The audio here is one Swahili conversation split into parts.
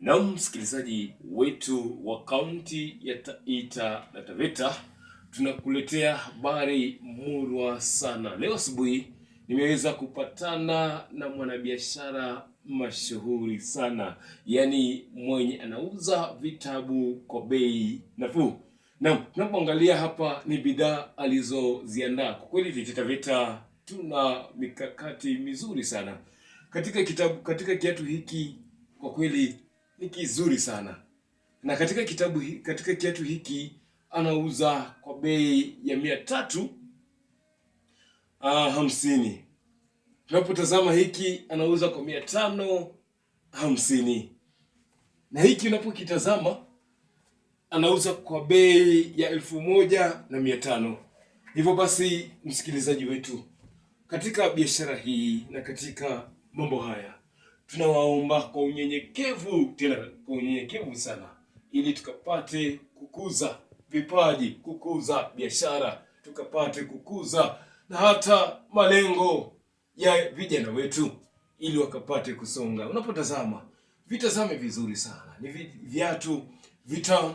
Na msikilizaji wetu wa kaunti ya Taita na Taveta, tunakuletea habari murwa sana. Leo asubuhi nimeweza kupatana na mwanabiashara mashuhuri sana, yaani mwenye anauza vitabu kwa bei nafuu. Na tunapoangalia hapa ni bidhaa alizoziandaa. Kwa kweli Taita Taveta tuna mikakati mizuri sana katika kiatu hiki. Kwa kweli ni kizuri sana, na katika kiatu hiki anauza kwa bei ya 350. Tunapotazama hiki anauza kwa 550, na hiki unapokitazama anauza kwa bei ya 1500. Hivyo basi, msikilizaji wetu, katika biashara hii na katika mambo haya tunawaomba kwa unyenyekevu, tena kwa unyenyekevu sana, ili tukapate kukuza vipaji, kukuza biashara, tukapate kukuza na hata malengo ya vijana wetu, ili wakapate kusonga. Unapotazama, vitazame vizuri sana. Ni viatu viatu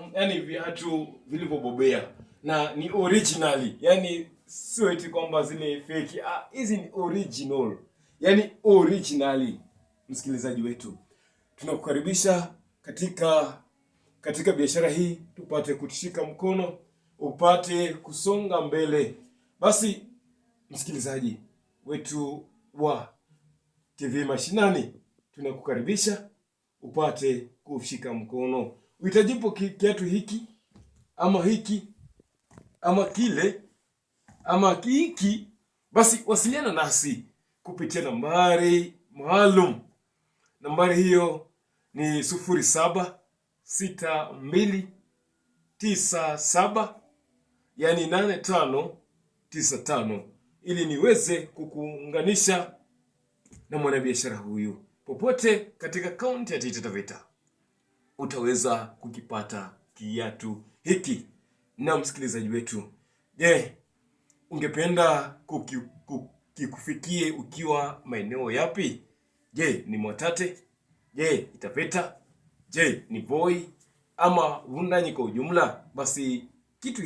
vilivyobobea na ni originally, yani sio eti kwamba zile fake. Hizi ni original, yani originally. Msikilizaji wetu, tunakukaribisha katika biashara hii, tupate kutushika mkono, upate kusonga mbele. Basi msikilizaji wetu wa TV Mashinani, tunakukaribisha upate kushika mkono. Uhitajipo kiatu hiki ama hiki ama kile ama hiki, basi wasiliana nasi kupitia nambari maalum. Nambari hiyo ni 076297 yani 8595, ili niweze kukuunganisha na mwanabiashara huyu. Popote katika kaunti ya Taita Taveta utaweza kukipata kiatu hiki. Na msikilizaji wetu, ungependa kikufikie ukiwa maeneo yapi? Je, ni Mwatate? Je, Itaveta? Je, ni Voi ama Wundanyi kwa ujumla? Basi kiatu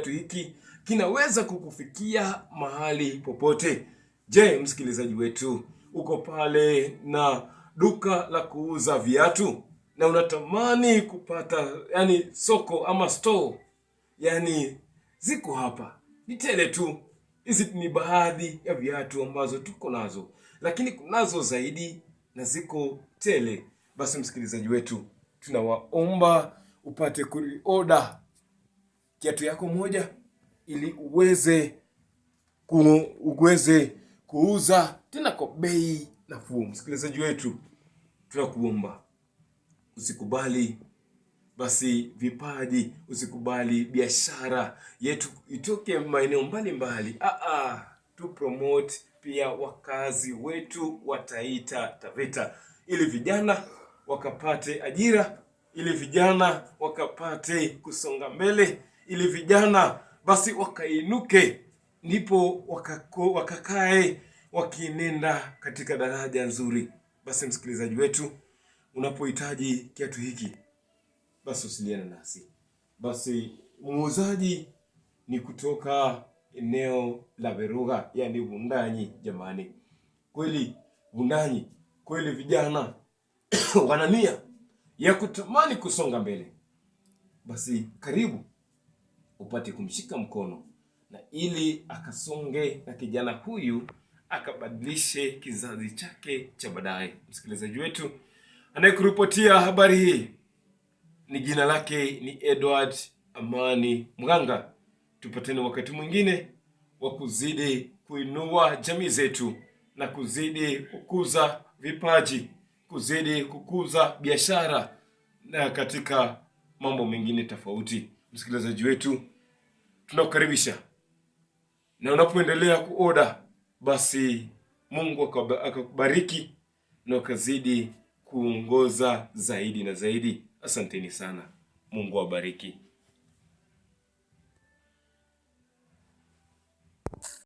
hiki kinaweza kukufikia mahali popote. Je, msikilizaji wetu, uko pale na duka la kuuza viatu na unatamani kupata soko ama store? Ziko hapa, ni tele tu. Hizi ni baadhi ya viatu ambazo tuko nazo, lakini kunazo zaidi na ziko tele. Basi msikilizaji wetu, tunawaomba upate kuorder kiatu yako moja, ili uweze kuuza tena kwa bei nafuu. Msikilizaji wetu, tunakuomba usikubali basi vipaji, usikubali biashara yetu itoke maeneo mbalimbali. Tu promote pia wakazi wetu wa Taita Taveta, ili vijana wakapate ajira, ili vijana wakapate kusonga mbele, ili vijana basi wakainuke, ndipo wakakae wakinenda katika daraja nzuri. Basi msikilizaji wetu, unapohitaji kiatu hiki, basi usiliana nasi. Basi muuzaji ni kutoka eneo la Veruga, yani Wundanyi. Jamani, kweli Wundanyi, kweli vijana wanania ya kutamani kusonga mbele. Basi karibu upate kumshika mkono, na ili akasonge na kijana huyu akabadilishe kizazi chake cha baadaye. Msikilizaji wetu, anayekuripotia habari hii ni jina lake ni Edward Amani Mganga. Tupatane wakati mwingine wa kuzidi kuinua jamii zetu na kuzidi kukuza vipaji, kuzidi kukuza biashara na katika mambo mengine tofauti. Msikilizaji wetu, tunakukaribisha, na unapoendelea kuoda, basi Mungu akakubariki na ukazidi kuongoza zaidi na zaidi. Asanteni sana. Mungu awabariki.